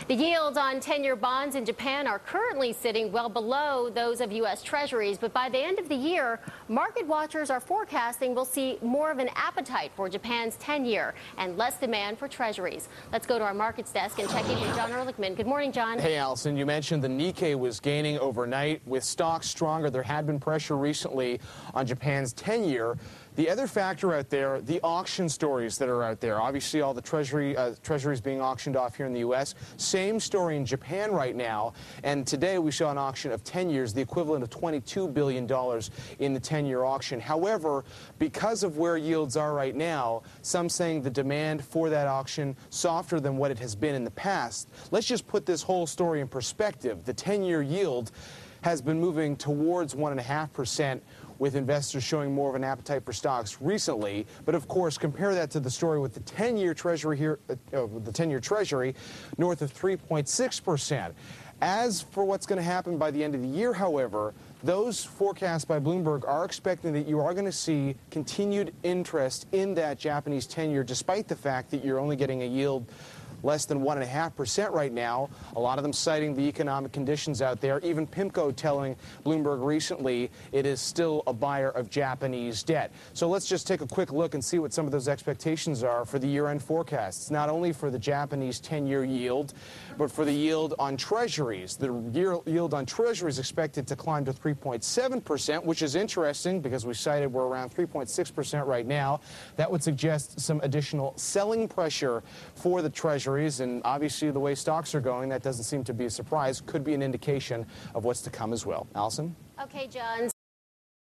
The yields on 10-year bonds in Japan are currently sitting well below those of U.S. Treasuries, but by the end of the year, market watchers are forecasting we'll see more of an appetite for Japan's 10-year and less demand for Treasuries. Let's go to our markets desk and check in with John Ehrlichman. Good morning, John. Hey, Allison. You mentioned the Nikkei was gaining overnight. With stocks stronger, there had been pressure recently on Japan's 10-year. The other factor out there, the auction stories that are out there. Obviously, all the treasuries being auctioned off here in the U.S. Same story in Japan right now. And today we saw an auction of 10 years, the equivalent of $22 billion in the 10-year auction. However, because of where yields are right now, some saying the demand for that auction softer than what it has been in the past. Let's just put this whole story in perspective. The 10-year yield has been moving towards 1.5%, with investors showing more of an appetite for stocks recently. But of course, compare that to the story with the 10-year Treasury here, the 10-year Treasury north of 3.6%. As for what's going to happen by the end of the year, however, those forecasts by Bloomberg are expecting that you are going to see continued interest in that Japanese 10-year, despite the fact that you're only getting a yield less than 1.5% right now. A lot of them citing the economic conditions out there. Even PIMCO telling Bloomberg recently it is still a buyer of Japanese debt. So let's just take a quick look and see what some of those expectations are for the year-end forecasts. Not only for the Japanese 10-year yield, but for the yield on Treasuries. The yield on Treasuries expected to climb to 3.7%, which is interesting because we cited we're around 3.6% right now. That would suggest some additional selling pressure for the Treasury. And obviously, the way stocks are going, that doesn't seem to be a surprise. Could be an indication of what's to come as well. Allison? Okay, John.